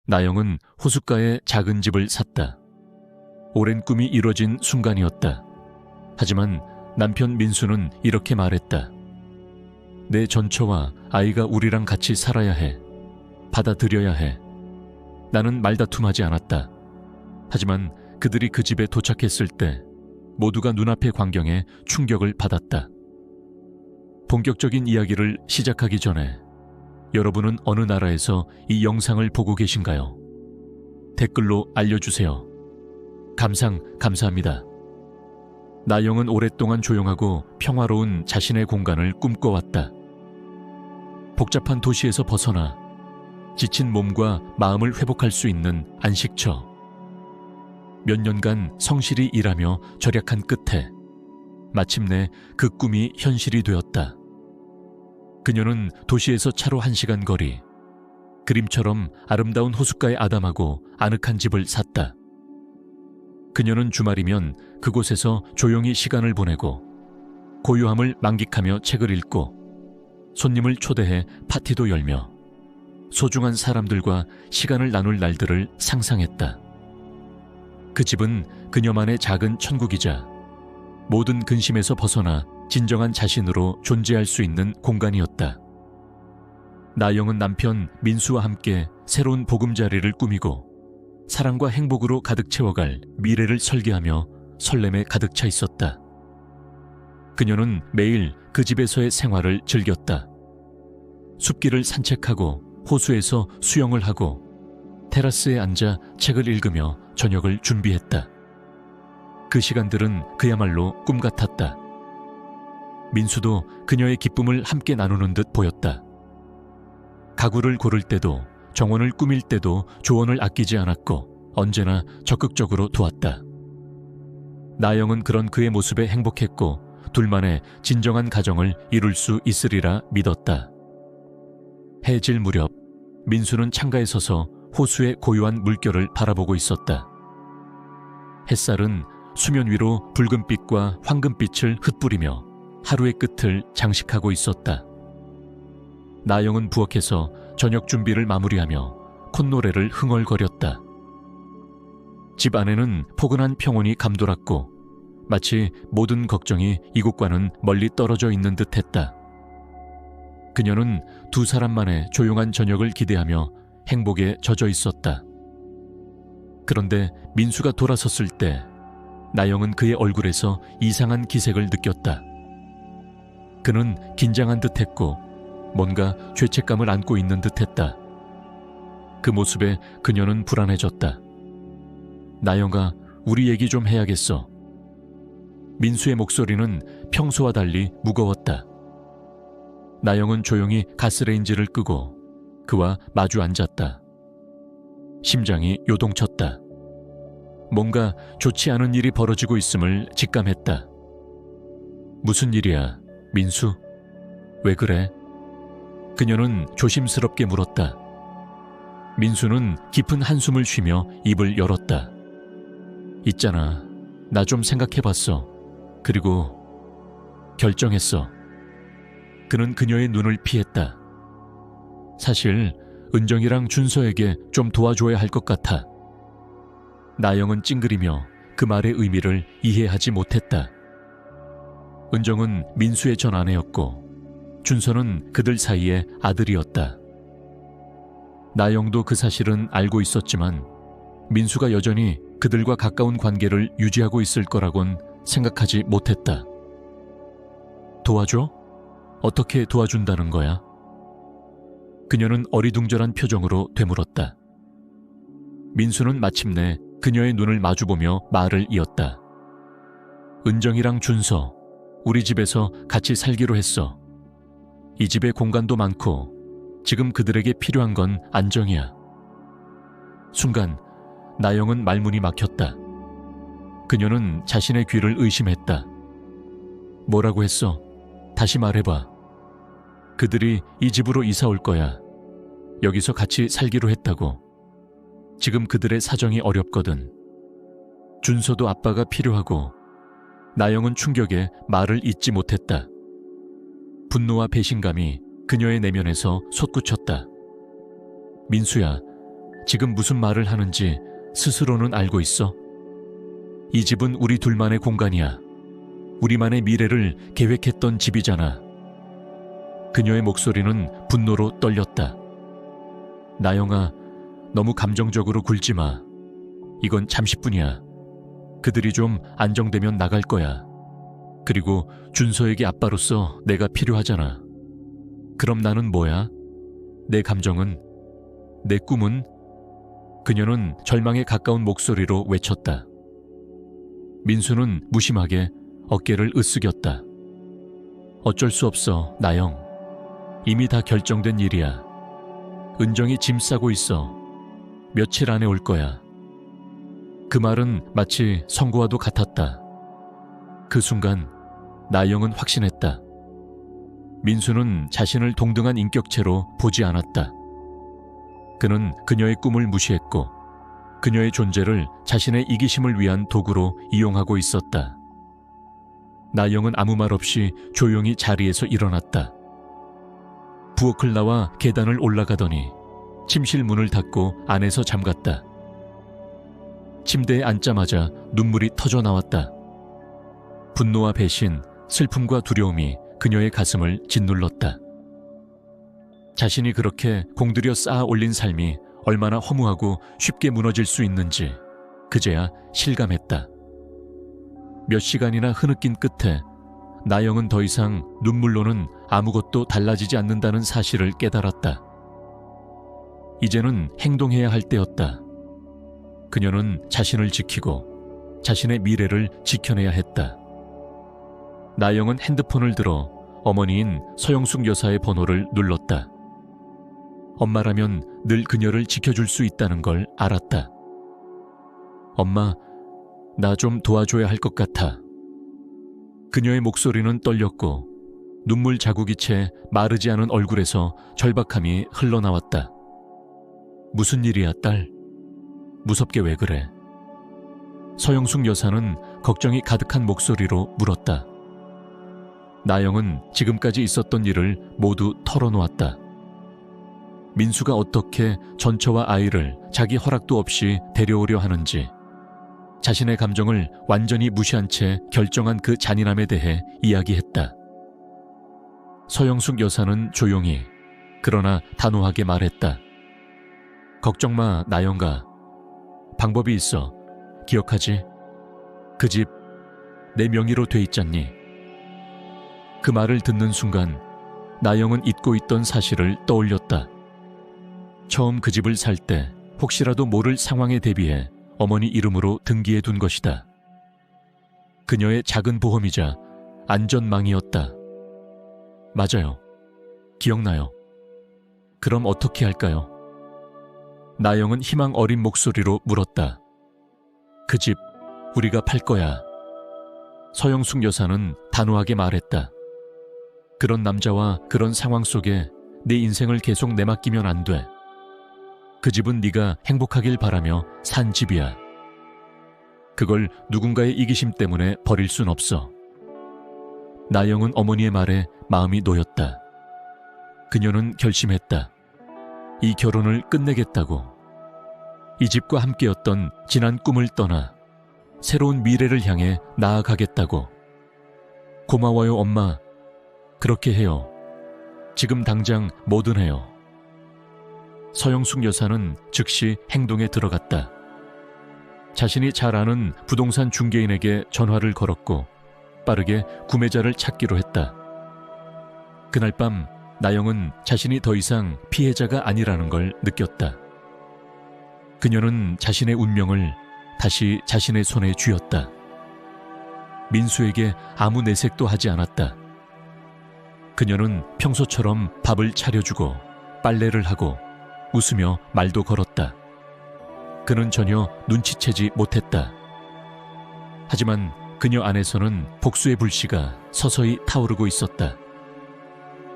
나영은 호숫가에 작은 집을 샀다. 오랜 꿈이 이뤄진 순간이었다. 하지만 남편 민수는 이렇게 말했다. 내 전처와 아이가 우리랑 같이 살아야 해. 받아들여야 해. 나는 말다툼하지 않았다. 하지만 그들이 그 집에 도착했을 때 모두가 눈앞의 광경에 충격을 받았다. 본격적인 이야기를 시작하기 전에 여러분은 어느 나라에서 이 영상을 보고 계신가요? 댓글로 알려주세요. 감사합니다. 나영은 오랫동안 조용하고 평화로운 자신의 공간을 꿈꿔왔다. 복잡한 도시에서 벗어나 지친 몸과 마음을 회복할 수 있는 안식처. 몇 년간 성실히 일하며 절약한 끝에 마침내 그 꿈이 현실이 되었다. 그녀는 도시에서 차로 1시간 거리, 그림처럼 아름다운 호숫가에 아담하고 아늑한 집을 샀다. 그녀는 주말이면 그곳에서 조용히 시간을 보내고 고요함을 만끽하며 책을 읽고 손님을 초대해 파티도 열며 소중한 사람들과 시간을 나눌 날들을 상상했다. 그 집은 그녀만의 작은 천국이자 모든 근심에서 벗어나 진정한 자신으로 존재할 수 있는 공간이었다. 나영은 남편 민수와 함께 새로운 보금자리를 꾸미고 사랑과 행복으로 가득 채워갈 미래를 설계하며 설렘에 가득 차 있었다. 그녀는 매일 그 집에서의 생활을 즐겼다. 숲길을 산책하고 호수에서 수영을 하고 테라스에 앉아 책을 읽으며 저녁을 준비했다. 그 시간들은 그야말로 꿈 같았다. 민수도 그녀의 기쁨을 함께 나누는 듯 보였다. 가구를 고를 때도 정원을 꾸밀 때도 조언을 아끼지 않았고 언제나 적극적으로 도왔다. 나영은 그런 그의 모습에 행복했고 둘만의 진정한 가정을 이룰 수 있으리라 믿었다. 해질 무렵 민수는 창가에 서서 호수의 고요한 물결을 바라보고 있었다. 햇살은 수면 위로 붉은빛과 황금빛을 흩뿌리며 하루의 끝을 장식하고 있었다. 나영은 부엌에서 저녁 준비를 마무리하며 콧노래를 흥얼거렸다. 집 안에는 포근한 평온이 감돌았고 마치 모든 걱정이 이곳과는 멀리 떨어져 있는 듯했다. 그녀는 두 사람만의 조용한 저녁을 기대하며 행복에 젖어 있었다. 그런데 민수가 돌아섰을 때 나영은 그의 얼굴에서 이상한 기색을 느꼈다. 그는 긴장한 듯했고 뭔가 죄책감을 안고 있는 듯했다. 그 모습에 그녀는 불안해졌다. 나영아, 우리 얘기 좀 해야겠어. 민수의 목소리는 평소와 달리 무거웠다. 나영은 조용히 가스레인지를 끄고 그와 마주 앉았다. 심장이 요동쳤다. 뭔가 좋지 않은 일이 벌어지고 있음을 직감했다. 무슨 일이야, 민수? 왜 그래? 그녀는 조심스럽게 물었다. 민수는 깊은 한숨을 쉬며 입을 열었다. 있잖아, 나 좀 생각해봤어. 그리고 결정했어. 그는 그녀의 눈을 피했다. 사실 은정이랑 준서에게 좀 도와줘야 할 것 같아. 나영은 찡그리며 그 말의 의미를 이해하지 못했다. 은정은 민수의 전 아내였고 준서는 그들 사이의 아들이었다. 나영도 그 사실은 알고 있었지만 민수가 여전히 그들과 가까운 관계를 유지하고 있을 거라곤 생각하지 못했다. 도와줘? 어떻게 도와준다는 거야? 그녀는 어리둥절한 표정으로 되물었다. 민수는 마침내 그녀의 눈을 마주보며 말을 이었다. 은정이랑 준서, 우리 집에서 같이 살기로 했어. 이 집에 공간도 많고 지금 그들에게 필요한 건 안정이야. 순간 나영은 말문이 막혔다. 그녀는 자신의 귀를 의심했다. 뭐라고 했어? 다시 말해봐. 그들이 이 집으로 이사 올 거야. 여기서 같이 살기로 했다고. 지금 그들의 사정이 어렵거든. 준서도 아빠가 필요하고. 나영은 충격에 말을 잇지 못했다. 분노와 배신감이 그녀의 내면에서 솟구쳤다. 민수야, 지금 무슨 말을 하는지 스스로는 알고 있어? 이 집은 우리 둘만의 공간이야. 우리만의 미래를 계획했던 집이잖아. 그녀의 목소리는 분노로 떨렸다. 나영아, 너무 감정적으로 굴지 마. 이건 잠시뿐이야. 그들이 좀 안정되면 나갈 거야. 그리고 준서에게 아빠로서 내가 필요하잖아. 그럼 나는 뭐야? 내 감정은? 내 꿈은? 그녀는 절망에 가까운 목소리로 외쳤다. 민수는 무심하게 어깨를 으쓱였다. 어쩔 수 없어, 나영. 이미 다 결정된 일이야. 은정이 짐 싸고 있어. 며칠 안에 올 거야. 그 말은 마치 선고와도 같았다. 그 순간 나영은 확신했다. 민수는 자신을 동등한 인격체로 보지 않았다. 그는 그녀의 꿈을 무시했고 그녀의 존재를 자신의 이기심을 위한 도구로 이용하고 있었다. 나영은 아무 말 없이 조용히 자리에서 일어났다. 부엌을 나와 계단을 올라가더니 침실 문을 닫고 안에서 잠갔다. 침대에 앉자마자 눈물이 터져 나왔다. 분노와 배신, 슬픔과 두려움이 그녀의 가슴을 짓눌렀다. 자신이 그렇게 공들여 쌓아 올린 삶이 얼마나 허무하고 쉽게 무너질 수 있는지 그제야 실감했다. 몇 시간이나 흐느낀 끝에 나영은 더 이상 눈물로는 아무것도 달라지지 않는다는 사실을 깨달았다. 이제는 행동해야 할 때였다. 그녀는 자신을 지키고 자신의 미래를 지켜내야 했다. 나영은 핸드폰을 들어 어머니인 서영숙 여사의 번호를 눌렀다. 엄마라면 늘 그녀를 지켜줄 수 있다는 걸 알았다. 엄마, 나 좀 도와줘야 할 것 같아. 그녀의 목소리는 떨렸고 눈물 자국이 채 마르지 않은 얼굴에서 절박함이 흘러나왔다. 무슨 일이야, 딸? 무섭게 왜 그래? 서영숙 여사는 걱정이 가득한 목소리로 물었다. 나영은 지금까지 있었던 일을 모두 털어놓았다. 민수가 어떻게 전처와 아이를 자기 허락도 없이 데려오려 하는지, 자신의 감정을 완전히 무시한 채 결정한 그 잔인함에 대해 이야기했다. 서영숙 여사는 조용히 그러나 단호하게 말했다. 걱정 마, 나영아. 방법이 있어. 기억하지? 그 집 내 명의로 돼 있잖니. 그 말을 듣는 순간 나영은 잊고 있던 사실을 떠올렸다. 처음 그 집을 살 때 혹시라도 모를 상황에 대비해 어머니 이름으로 등기해 둔 것이다. 그녀의 작은 보험이자 안전망이었다. 맞아요. 기억나요. 그럼 어떻게 할까요? 나영은 희망 어린 목소리로 물었다. 그 집 우리가 팔 거야. 서영숙 여사는 단호하게 말했다. 그런 남자와 그런 상황 속에 네 인생을 계속 내맡기면 안 돼. 그 집은 네가 행복하길 바라며 산 집이야. 그걸 누군가의 이기심 때문에 버릴 순 없어. 나영은 어머니의 말에 마음이 놓였다. 그녀는 결심했다. 이 결혼을 끝내겠다고. 이 집과 함께였던 지난 꿈을 떠나 새로운 미래를 향해 나아가겠다고. 고마워요, 엄마. 그렇게 해요. 지금 당장 뭐든 해요. 서영숙 여사는 즉시 행동에 들어갔다. 자신이 잘 아는 부동산 중개인에게 전화를 걸었고 빠르게 구매자를 찾기로 했다. 그날 밤 나영은 자신이 더 이상 피해자가 아니라는 걸 느꼈다. 그녀는 자신의 운명을 다시 자신의 손에 쥐었다. 민수에게 아무 내색도 하지 않았다. 그녀는 평소처럼 밥을 차려주고 빨래를 하고 웃으며 말도 걸었다. 그는 전혀 눈치채지 못했다. 하지만 그녀 안에서는 복수의 불씨가 서서히 타오르고 있었다.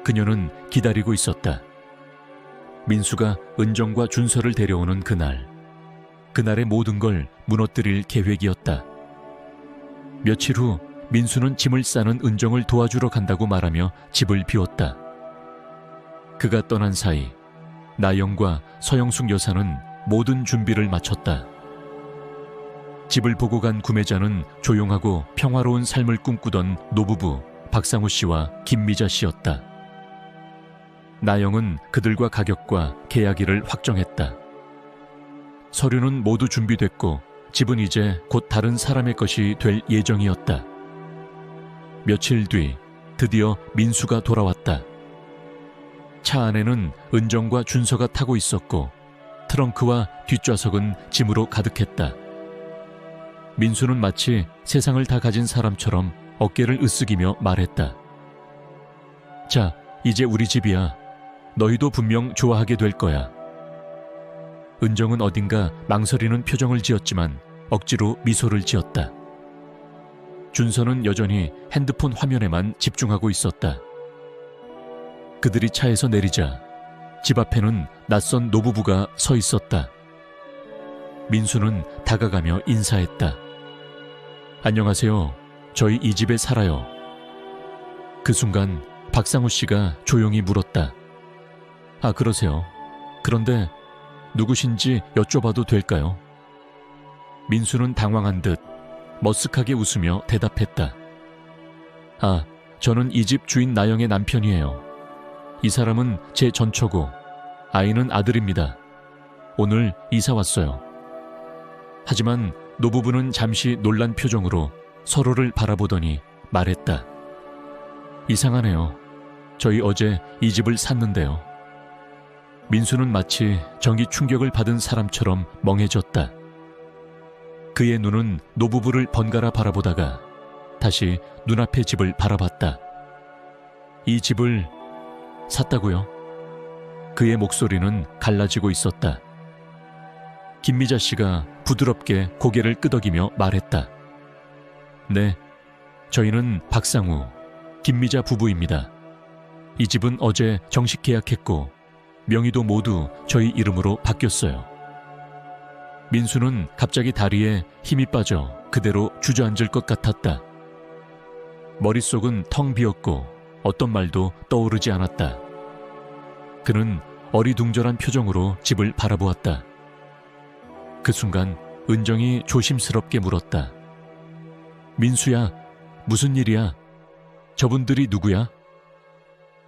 그녀는 기다리고 있었다. 민수가 은정과 준서를 데려오는 그날의 모든 걸 무너뜨릴 계획이었다. 며칠 후 민수는 짐을 싸는 은정을 도와주러 간다고 말하며 집을 비웠다. 그가 떠난 사이 나영과 서영숙 여사는 모든 준비를 마쳤다. 집을 보고 간 구매자는 조용하고 평화로운 삶을 꿈꾸던 노부부 박상우 씨와 김미자 씨였다. 나영은 그들과 가격과 계약일을 확정했다. 서류는 모두 준비됐고 집은 이제 곧 다른 사람의 것이 될 예정이었다. 며칠 뒤 드디어 민수가 돌아왔다. 차 안에는 은정과 준서가 타고 있었고 트렁크와 뒷좌석은 짐으로 가득했다. 민수는 마치 세상을 다 가진 사람처럼 어깨를 으쓱이며 말했다. 자, 이제 우리 집이야. 너희도 분명 좋아하게 될 거야. 은정은 어딘가 망설이는 표정을 지었지만 억지로 미소를 지었다. 준서는 여전히 핸드폰 화면에만 집중하고 있었다. 그들이 차에서 내리자 집 앞에는 낯선 노부부가 서 있었다. 민수는 다가가며 인사했다. 안녕하세요. 저희 이 집에 살아요. 그 순간 박상우 씨가 조용히 물었다. 아, 그러세요. 그런데 누구신지 여쭤봐도 될까요? 민수는 당황한 듯 머쓱하게 웃으며 대답했다. 아, 저는 이 집 주인 나영의 남편이에요. 이 사람은 제 전처고 아이는 아들입니다. 오늘 이사 왔어요. 하지만 노부부는 잠시 놀란 표정으로 서로를 바라보더니 말했다. 이상하네요. 저희 어제 이 집을 샀는데요. 민수는 마치 정기 충격을 받은 사람처럼 멍해졌다. 그의 눈은 노부부를 번갈아 바라보다가 다시 눈앞의 집을 바라봤다. 이 집을 샀다고요? 그의 목소리는 갈라지고 있었다. 김미자 씨가 부드럽게 고개를 끄덕이며 말했다. 네, 저희는 박상우, 김미자 부부입니다. 이 집은 어제 정식 계약했고 명의도 모두 저희 이름으로 바뀌었어요. 민수는 갑자기 다리에 힘이 빠져 그대로 주저앉을 것 같았다. 머릿속은 텅 비었고 어떤 말도 떠오르지 않았다. 그는 어리둥절한 표정으로 집을 바라보았다. 그 순간 은정이 조심스럽게 물었다. 민수야, 무슨 일이야? 저분들이 누구야?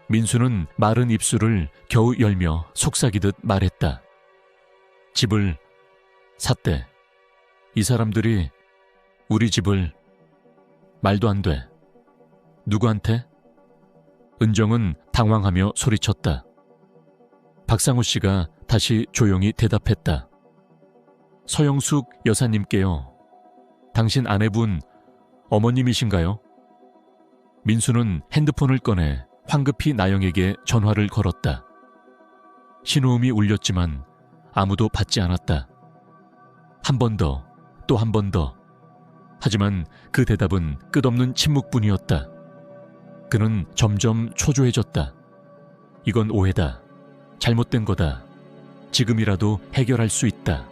민수는 마른 입술을 겨우 열며 속삭이듯 말했다. 집을 샀대. 이 사람들이 우리 집을. 말도 안 돼. 누구한테? 은정은 당황하며 소리쳤다. 박상우 씨가 다시 조용히 대답했다. 서영숙 여사님께요. 당신 아내분 어머님이신가요? 민수는 핸드폰을 꺼내 황급히 나영에게 전화를 걸었다. 신호음이 울렸지만 아무도 받지 않았다. 한 번 더, 또 한 번 더. 하지만 그 대답은 끝없는 침묵뿐이었다. 그는 점점 초조해졌다. 이건 오해다. 잘못된 거다. 지금이라도 해결할 수 있다.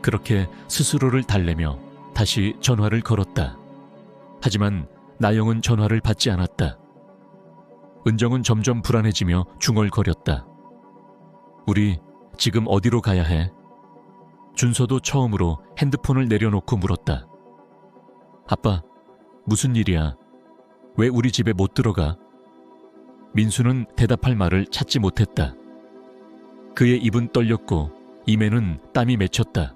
그렇게 스스로를 달래며 다시 전화를 걸었다. 하지만 나영은 전화를 받지 않았다. 은정은 점점 불안해지며 중얼거렸다. 우리 지금 어디로 가야 해? 준서도 처음으로 핸드폰을 내려놓고 물었다. 아빠, 무슨 일이야? 왜 우리 집에 못 들어가? 민수는 대답할 말을 찾지 못했다. 그의 입은 떨렸고 입에는 땀이 맺혔다.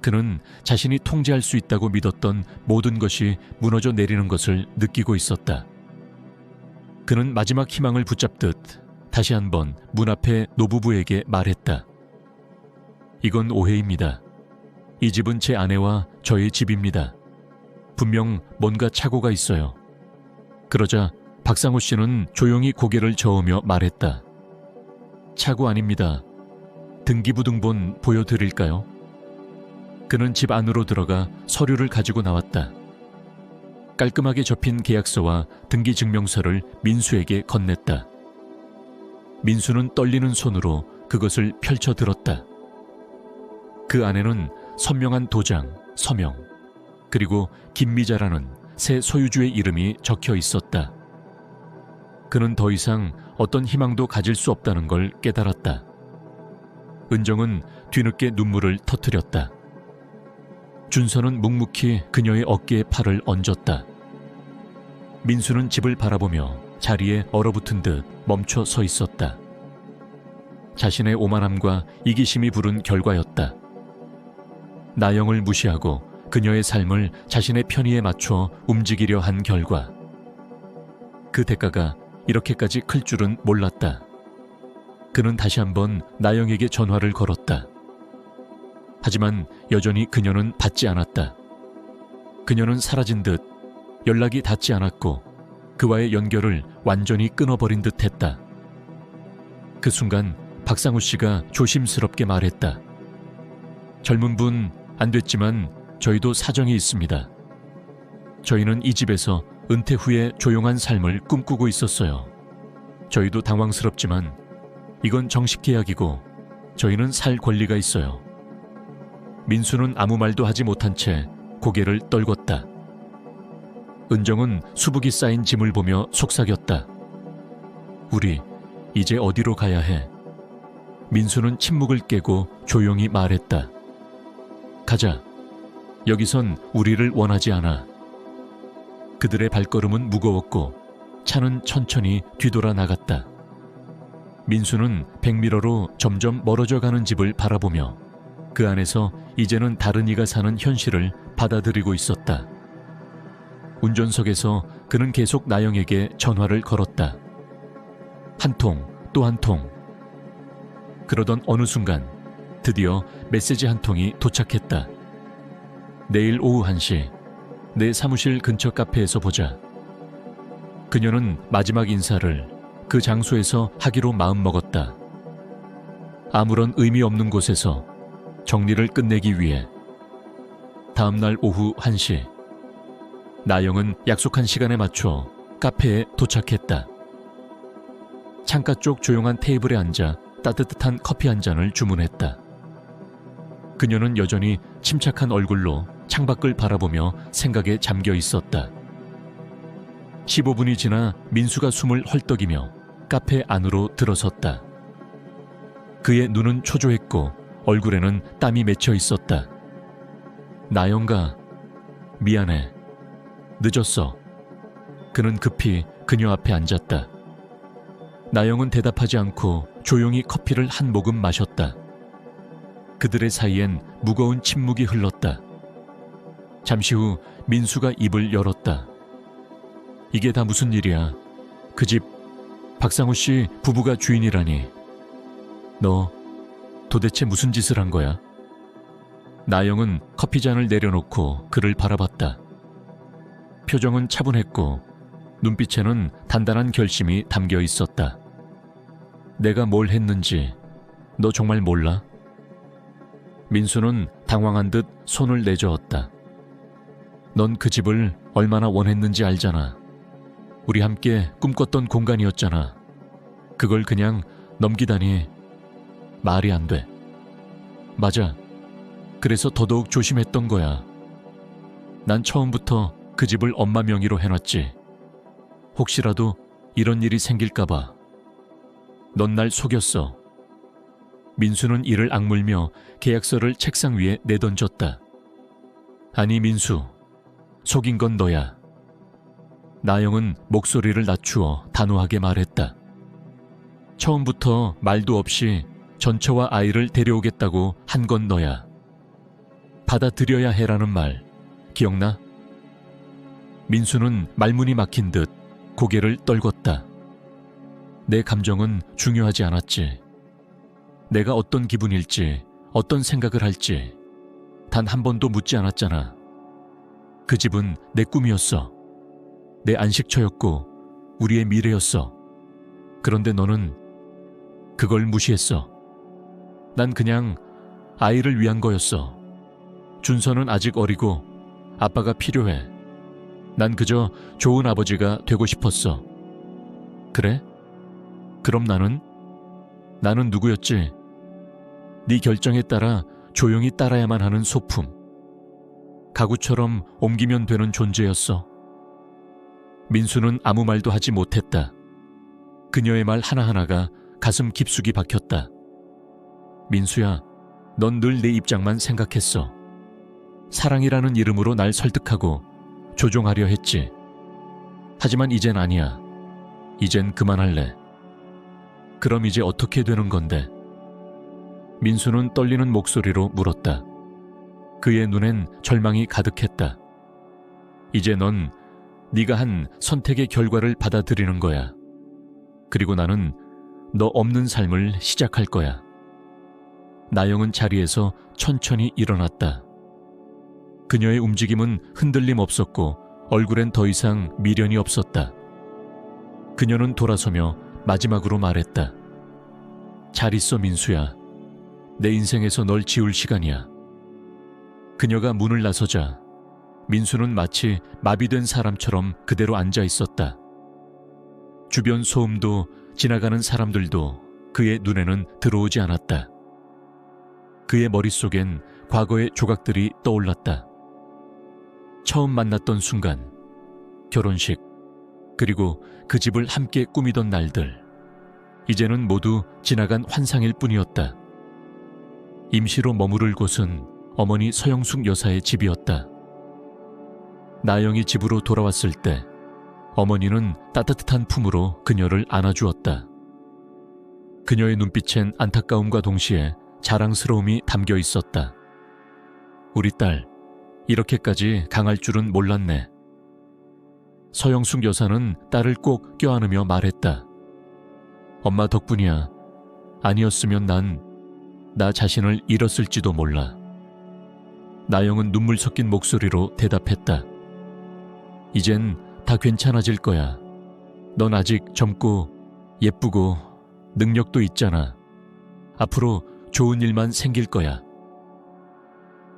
그는 자신이 통제할 수 있다고 믿었던 모든 것이 무너져 내리는 것을 느끼고 있었다. 그는 마지막 희망을 붙잡듯 다시 한번 문 앞에 노부부에게 말했다. 이건 오해입니다. 이 집은 제 아내와 저의 집입니다. 분명 뭔가 착오가 있어요. 그러자 박상우 씨는 조용히 고개를 저으며 말했다. 착오 아닙니다. 등기부등본 보여드릴까요? 그는 집 안으로 들어가 서류를 가지고 나왔다. 깔끔하게 접힌 계약서와 등기증명서를 민수에게 건넸다. 민수는 떨리는 손으로 그것을 펼쳐 들었다. 그 안에는 선명한 도장, 서명, 그리고 김미자라는 새 소유주의 이름이 적혀 있었다. 그는 더 이상 어떤 희망도 가질 수 없다는 걸 깨달았다. 은정은 뒤늦게 눈물을 터뜨렸다. 준서는 묵묵히 그녀의 어깨에 팔을 얹었다. 민수는 집을 바라보며 자리에 얼어붙은 듯 멈춰 서 있었다. 자신의 오만함과 이기심이 부른 결과였다. 나영을 무시하고 그녀의 삶을 자신의 편의에 맞춰 움직이려 한 결과. 그 대가가 이렇게까지 클 줄은 몰랐다. 그는 다시 한번 나영에게 전화를 걸었다. 하지만 여전히 그녀는 받지 않았다. 그녀는 사라진 듯 연락이 닿지 않았고 그와의 연결을 완전히 끊어버린 듯 했다. 그 순간 박상우 씨가 조심스럽게 말했다. 젊은 분 안 됐지만 저희도 사정이 있습니다. 저희는 이 집에서 은퇴 후에 조용한 삶을 꿈꾸고 있었어요. 저희도 당황스럽지만 이건 정식 계약이고 저희는 살 권리가 있어요. 민수는 아무 말도 하지 못한 채 고개를 떨궜다. 은정은 수북이 쌓인 짐을 보며 속삭였다. 우리 이제 어디로 가야 해? 민수는 침묵을 깨고 조용히 말했다. 가자. 여기선 우리를 원하지 않아. 그들의 발걸음은 무거웠고 차는 천천히 뒤돌아 나갔다. 민수는 백미러로 점점 멀어져 가는 집을 바라보며 그 안에서 이제는 다른 이가 사는 현실을 받아들이고 있었다. 운전석에서 그는 계속 나영에게 전화를 걸었다. 한 통, 또 한 통. 그러던 어느 순간 드디어 메시지 한 통이 도착했다. 내일 오후 1시 내 사무실 근처 카페에서 보자. 그녀는 마지막 인사를 그 장소에서 하기로 마음먹었다. 아무런 의미 없는 곳에서 정리를 끝내기 위해. 다음날 오후 1시 나영은 약속한 시간에 맞춰 카페에 도착했다. 창가 쪽 조용한 테이블에 앉아 따뜻한 커피 한 잔을 주문했다. 그녀는 여전히 침착한 얼굴로 창밖을 바라보며 생각에 잠겨 있었다. 15분이 지나 민수가 숨을 헐떡이며 카페 안으로 들어섰다. 그의 눈은 초조했고 얼굴에는 땀이 맺혀 있었다. 나영가, 미안해. 늦었어. 그는 급히 그녀 앞에 앉았다. 나영은 대답하지 않고 조용히 커피를 한 모금 마셨다. 그들의 사이엔 무거운 침묵이 흘렀다. 잠시 후 민수가 입을 열었다. 이게 다 무슨 일이야? 그 집 박상우 씨 부부가 주인이라니. 너 도대체 무슨 짓을 한 거야? 나영은 커피잔을 내려놓고 그를 바라봤다. 표정은 차분했고 눈빛에는 단단한 결심이 담겨 있었다. 내가 뭘 했는지 너 정말 몰라? 민수는 당황한 듯 손을 내저었다. 넌 그 집을 얼마나 원했는지 알잖아. 우리 함께 꿈꿨던 공간이었잖아. 그걸 그냥 넘기다니 말이 안 돼. 맞아. 그래서 더더욱 조심했던 거야. 난 처음부터 그 집을 엄마 명의로 해놨지. 혹시라도 이런 일이 생길까봐. 넌 날 속였어. 민수는 이를 악물며 계약서를 책상 위에 내던졌다. 아니 민수, 속인 건 너야. 나영은 목소리를 낮추어 단호하게 말했다. 처음부터 말도 없이 전처와 아이를 데려오겠다고 한 건 너야. 받아들여야 해라는 말 기억나? 민수는 말문이 막힌 듯 고개를 떨궜다. 내 감정은 중요하지 않았지. 내가 어떤 기분일지, 어떤 생각을 할지 단 한 번도 묻지 않았잖아. 그 집은 내 꿈이었어. 내 안식처였고 우리의 미래였어. 그런데 너는 그걸 무시했어. 난 그냥 아이를 위한 거였어. 준서는 아직 어리고 아빠가 필요해. 난 그저 좋은 아버지가 되고 싶었어. 그래? 그럼 나는 누구였지? 네 결정에 따라 조용히 따라야만 하는 소품. 가구처럼 옮기면 되는 존재였어. 민수는 아무 말도 하지 못했다. 그녀의 말 하나하나가 가슴 깊숙이 박혔다. 민수야, 넌 늘 내 입장만 생각했어. 사랑이라는 이름으로 날 설득하고 조종하려 했지. 하지만 이젠 아니야. 이젠 그만할래. 그럼 이제 어떻게 되는 건데? 민수는 떨리는 목소리로 물었다. 그의 눈엔 절망이 가득했다. 이제 넌 네가 한 선택의 결과를 받아들이는 거야. 그리고 나는 너 없는 삶을 시작할 거야. 나영은 자리에서 천천히 일어났다. 그녀의 움직임은 흔들림 없었고 얼굴엔 더 이상 미련이 없었다. 그녀는 돌아서며 마지막으로 말했다. 잘 있어, 민수야. 내 인생에서 널 지울 시간이야. 그녀가 문을 나서자 민수는 마치 마비된 사람처럼 그대로 앉아 있었다. 주변 소음도 지나가는 사람들도 그의 눈에는 들어오지 않았다. 그의 머릿속엔 과거의 조각들이 떠올랐다. 처음 만났던 순간, 결혼식, 그리고 그 집을 함께 꾸미던 날들. 이제는 모두 지나간 환상일 뿐이었다. 임시로 머무를 곳은 어머니 서영숙 여사의 집이었다. 나영이 집으로 돌아왔을 때 어머니는 따뜻한 품으로 그녀를 안아주었다. 그녀의 눈빛엔 안타까움과 동시에 자랑스러움이 담겨 있었다. 우리 딸, 이렇게까지 강할 줄은 몰랐네. 서영숙 여사는 딸을 꼭 껴안으며 말했다. 엄마 덕분이야. 아니었으면 나 자신을 잃었을지도 몰라. 나영은 눈물 섞인 목소리로 대답했다. 이젠 다 괜찮아질 거야. 넌 아직 젊고 예쁘고 능력도 있잖아. 앞으로 좋은 일만 생길 거야.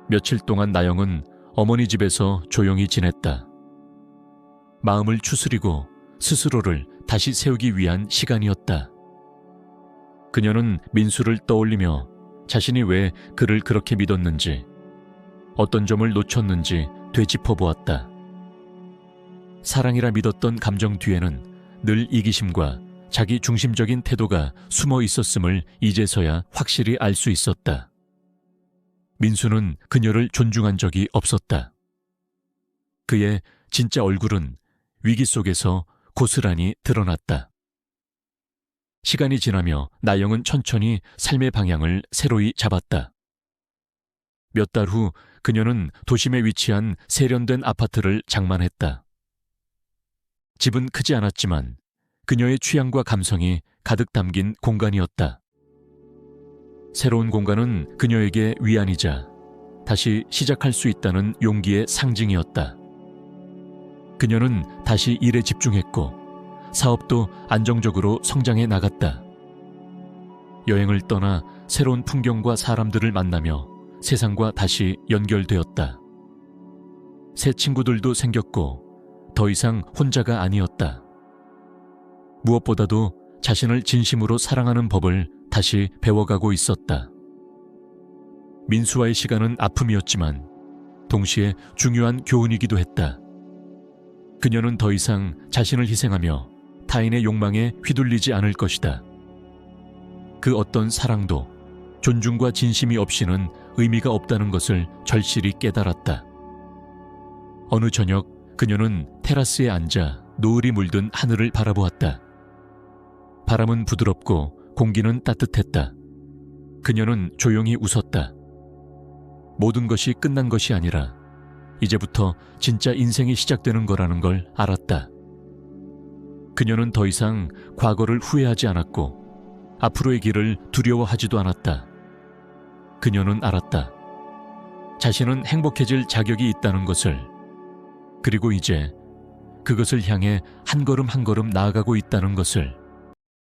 며칠 동안 나영은 어머니 집에서 조용히 지냈다. 마음을 추스리고 스스로를 다시 세우기 위한 시간이었다. 그녀는 민수를 떠올리며 자신이 왜 그를 그렇게 믿었는지, 어떤 점을 놓쳤는지 되짚어 보았다. 사랑이라 믿었던 감정 뒤에는 늘 이기심과 자기 중심적인 태도가 숨어 있었음을 이제서야 확실히 알 수 있었다. 민수는 그녀를 존중한 적이 없었다. 그의 진짜 얼굴은 위기 속에서 고스란히 드러났다. 시간이 지나며 나영은 천천히 삶의 방향을 새로이 잡았다. 몇 달 후 그녀는 도심에 위치한 세련된 아파트를 장만했다. 집은 크지 않았지만 그녀의 취향과 감성이 가득 담긴 공간이었다. 새로운 공간은 그녀에게 위안이자 다시 시작할 수 있다는 용기의 상징이었다. 그녀는 다시 일에 집중했고 사업도 안정적으로 성장해 나갔다. 여행을 떠나 새로운 풍경과 사람들을 만나며 세상과 다시 연결되었다. 새 친구들도 생겼고 더 이상 혼자가 아니었다. 무엇보다도 자신을 진심으로 사랑하는 법을 다시 배워가고 있었다. 민수와의 시간은 아픔이었지만 동시에 중요한 교훈이기도 했다. 그녀는 더 이상 자신을 희생하며 타인의 욕망에 휘둘리지 않을 것이다. 그 어떤 사랑도 존중과 진심이 없이는 의미가 없다는 것을 절실히 깨달았다. 어느 저녁 그녀는 테라스에 앉아 노을이 물든 하늘을 바라보았다. 바람은 부드럽고 공기는 따뜻했다. 그녀는 조용히 웃었다. 모든 것이 끝난 것이 아니라 이제부터 진짜 인생이 시작되는 거라는 걸 알았다. 그녀는 더 이상 과거를 후회하지 않았고 앞으로의 길을 두려워하지도 않았다. 그녀는 알았다. 자신은 행복해질 자격이 있다는 것을, 그리고 이제 그것을 향해 한 걸음 한 걸음 나아가고 있다는 것을.